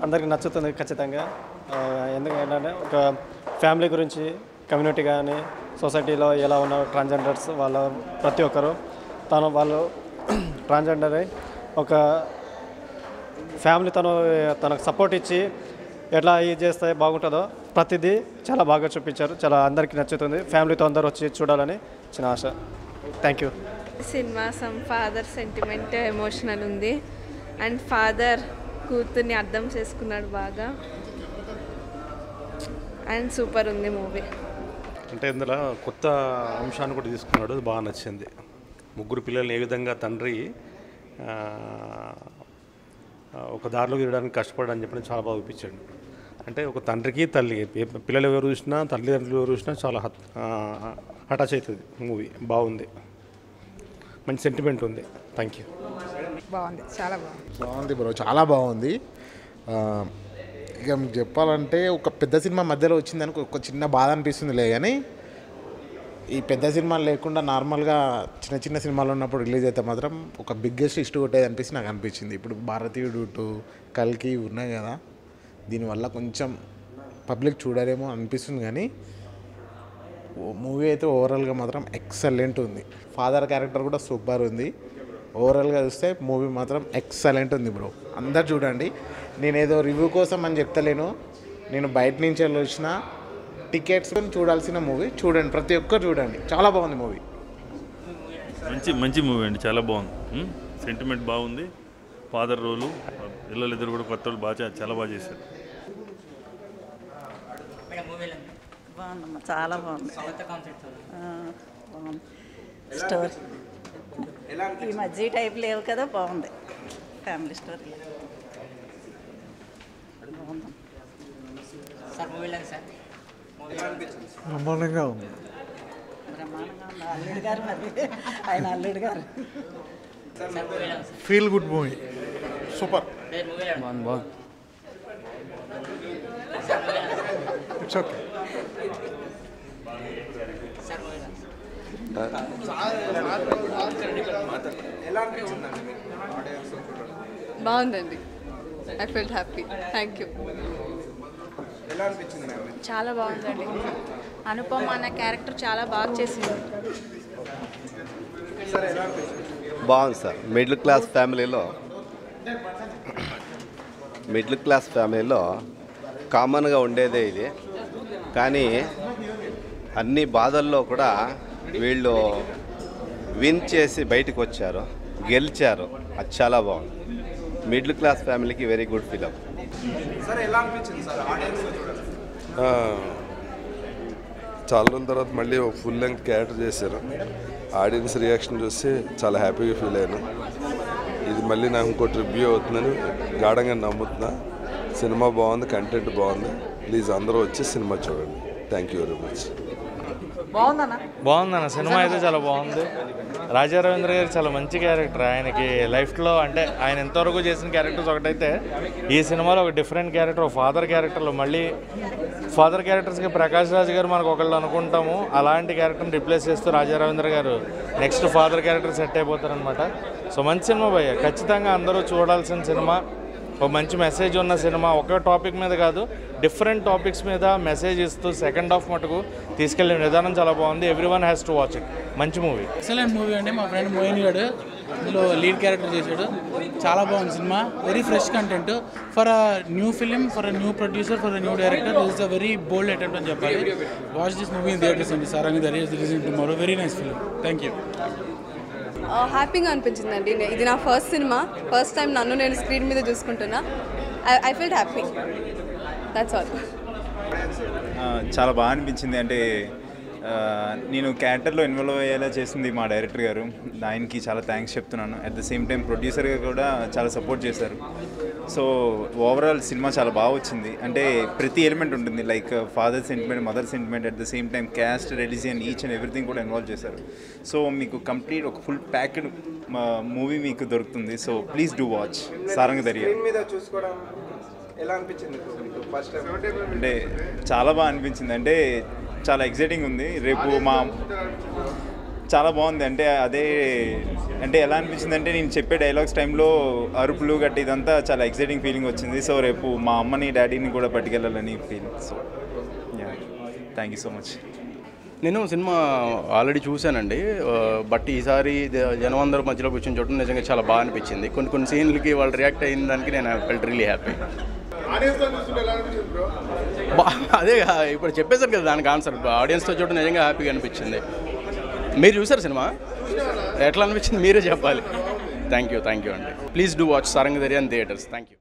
అందరికీ నచ్చుతుంది ఖచ్చితంగా. ఎందుకంటే ఒక ఫ్యామిలీ గురించి, కమ్యూనిటీ కానీ, సొసైటీలో ఎలా ఉన్న ట్రాన్స్జెండర్స్ వాళ్ళ ప్రతి ఒక్కరు వాళ్ళు ట్రాన్స్జెండర్ అయి ఒక ఫ్యామిలీ తనకు సపోర్ట్ ఇచ్చి ఎట్లా ఇది చేస్తే బాగుంటుందో ప్రతిదీ చాలా బాగా చూపించారు. చాలా అందరికీ నచ్చుతుంది. ఫ్యామిలీతో అందరూ వచ్చి చూడాలని చిన్న ఆశ. Thank you. Cinema father sentiment emotional ఉంది. అండ్ ఫాదర్ కూతుర్ని అర్థం చేసుకున్నాడు బాగా. అండ్ సూపర్ ఉంది మూవీ. అంటే ఇందులో కొత్త అంశాన్ని కూడా తీసుకున్నాడు, అది బాగా నచ్చింది. ముగ్గురు పిల్లల్ని ఏ విధంగా తండ్రి ఒక దారిలో తిరగడానికి కష్టపడని చెప్పి చాలా బాగా చూపించాడు. అంటే ఒక తండ్రికి తల్లి, పిల్లలు ఎవరు చూసినా, తల్లిదండ్రులు ఎవరు చూసినా చాలా అటాచ్ అవుతుంది. మూవీ బాగుంది, మంచి సెంటిమెంట్ ఉంది. Thank you. బాగుంది, చాలా బాగుంది బ్రో, చాలా బాగుంది. ఇక మీకు చెప్పాలంటే ఒక పెద్ద సినిమా మధ్యలో వచ్చిందని ఒక చిన్న బాధ అనిపిస్తుందిలే, కానీ ఈ పెద్ద సినిమాలు లేకుండా నార్మల్గా చిన్న చిన్న సినిమాలు ఉన్నప్పుడు రిలీజ్ అయితే మాత్రం ఒక బిగ్గెస్ట్ హిస్ట్ కొట్టేది అనిపిస్తే నాకు అనిపించింది. ఇప్పుడు భారతీయుడు 2, కల్కి ఉన్నాయి కదా, దీనివల్ల కొంచెం పబ్లిక్ చూడలేమో అనిపిస్తుంది, కానీ మూవీ అయితే ఓవరాల్గా మాత్రం ఎక్సలెంట్ ఉంది. ఫాదర్ క్యారెక్టర్ కూడా సూపర్ ఉంది. ఓవరాల్గా చూస్తే మూవీ మాత్రం ఎక్సలెంట్ ఉంది బ్రో. అందరు చూడండి. నేనేదో రివ్యూ కోసం అని చెప్తలేను, నేను బయట నుంచి వెళ్ళి వచ్చిన టికెట్స్ చూడాల్సిన మూవీ. చూడండి, ప్రతి ఒక్కరు చూడండి, చాలా బాగుంది మూవీ. మంచి మూవీ అండి, చాలా బాగుంది. సెంటిమెంట్ బాగుంది. ఫాదర్ రోలు పిల్లలిద్దరు కూడా కొత్త వాళ్ళు చాలా బాగా చేశారు. బాగుందమ్మా, చాలా బాగుంది. బాగుంది స్టోరీ. ఈ మధ్య టైప్ లేవు కదా, బాగుంది. ఫ్యామిలీ స్టోరీ బాగుంది. బ్రహ్మాండంగా ఉంది. అల్లుడు గారు, మరి ఆయన అల్లుడు గారు. Feel good movie, super. It's okay. బాగుందండి. I felt happy. Thank you. చాలా బాగుందండి. అనుపమ అన్న క్యారెక్టర్ చాలా బాగా చేసింది. బాగుంది సార్. మిడిల్ క్లాస్ ఫ్యామిలీలో కామన్గా ఉండేదే ఇది, కానీ అన్ని బాధల్లో కూడా వీళ్ళు విన్ చేసి బయటకు వచ్చారు, గెలిచారు. అది చాలా బాగుంది. మిడిల్ క్లాస్ ఫ్యామిలీకి వెరీ గుడ్ ఫిలిం. చాలా రోజుల తర్వాత మళ్ళీ ఫుల్ లెంగ్త్ క్యారెక్టర్ చేశారు. ఆడియన్స్ రియాక్షన్ చూసి చాలా హ్యాపీగా ఫీల్ అయ్యాను. ఇది మళ్ళీ నాకు ఇంకోటి రివ్యూ అవుతుందని గాఢంగా నమ్ముతున్నా. సినిమా బాగుంది, కంటెంట్ బాగుంది. ప్లీజ్ అందరూ వచ్చి సినిమా చూడండి. Thank you very much. బాగుందన్న సినిమా అయితే చాలా బాగుంది. రాజా రవీంద్ర గారు చాలా మంచి క్యారెక్టర్. ఆయనకి లైఫ్లో అంటే ఆయన ఎంతవరకు చేసిన క్యారెక్టర్స్ ఒకటైతే ఈ సినిమాలో ఒక డిఫరెంట్ క్యారెక్టర్, ఫాదర్ క్యారెక్టర్లో మళ్ళీ ఫాదర్ క్యారెక్టర్స్కి ప్రకాష్ రాజ్ గారు మనకు ఒకళ్ళు అనుకుంటాము, అలాంటి క్యారెక్టర్ని రిప్లేస్ చేస్తూ రాజా రవీంద్ర గారు నెక్స్ట్ ఫాదర్ క్యారెక్టర్ సెట్ అయిపోతారనమాట. సో మంచి సినిమా భయ్య, ఖచ్చితంగా అందరూ చూడాల్సిన సినిమా. ఒక మంచి మెసేజ్ ఉన్న సినిమా. ఒక టాపిక్ మీద కాదు, డిఫరెంట్ టాపిక్స్ మీద మెసేజ్ ఇస్తూ సెకండ్ హాఫ్ మటుకు తీసుకెళ్లే విధానం చాలా బాగుంది. Everyone has to watch it. మంచి మూవీ, ఎక్సలెంట్ మూవీ అండి. మా ఫ్రెండ్ మోయిన్ గారు ఇందులో లీడ్ క్యారెక్టర్ చేశాడు. చాలా బాగుంది cinema. Very fresh content for a new film, for a new producer, for a new director. This is a very bold attempt అని చెప్పాలి. Watch this movie in theatres అండి. Sarangadhari is releasing tomorrow. Very nice film. Thank you. హ్యాపీగా అనిపించిందండి. ఇది నా first cinema. First time నన్ను నేను screen మీద చూసుకుంటున్నా. I felt happy. That's all. చాలా బాగా అనిపించింది. అంటే నేను క్యారెక్టర్లో ఇన్వాల్వ్ అయ్యేలా చేసింది మా డైరెక్టర్ గారు. ఆయనకి చాలా థ్యాంక్స్ చెప్తున్నాను. అట్ ద సేమ్ టైం ప్రొడ్యూసర్గా కూడా చాలా సపోర్ట్ చేశారు. సో ఓవరాల్ సినిమా చాలా బాగా వచ్చింది. అంటే ప్రతి ఎలిమెంట్ ఉంటుంది, like father sentiment, mother sentiment, at the same time caste, religion, each and everything కూడా ఇన్వాల్వ్ చేశారు. సో మీకు కంప్లీట్ ఒక ఫుల్ ప్యాక్డ్ మూవీ మీకు దొరుకుతుంది. So please do watch Saranga Darya. అంటే చాలా బాగా అనిపించింది. అంటే చాలా ఎక్సైటింగ్ ఉంది. రేపు చాలా బాగుంది. అంటే అదే అంటే ఎలా అనిపించింది అంటే నేను చెప్పే డైలాగ్స్ టైంలో అరుపులు గట్టి ఇదంతా చాలా ఎక్సైటింగ్ ఫీలింగ్ వచ్చింది. సో రేపు మా అమ్మని డాడీని కూడా పట్టుకెళ్ళాలని feeling. So thank you so much. నేను సినిమా ఆల్రెడీ చూశానండి, బట్ ఈసారి జనం అందరూ మధ్యలో కూర్చొని చూడడం నిజంగా చాలా బాగా అనిపించింది. కొన్ని సీన్లకి వాళ్ళు రియాక్ట్ అయిన దానికి నేను ఫెల్ట్ రియలీ హ్యాపీ. అదే ఇప్పుడు చెప్పేశారు కదా దానికి ఆన్సర్. ఆడియన్స్తో చూడడం నిజంగా హ్యాపీగా అనిపించింది. మీరు చూసారు సినిమా, ఎట్లా అనిపించింది మీరే చెప్పాలి. థ్యాంక్ యూ అండి. Please do watch Sarangadhari and theatres. Thank you.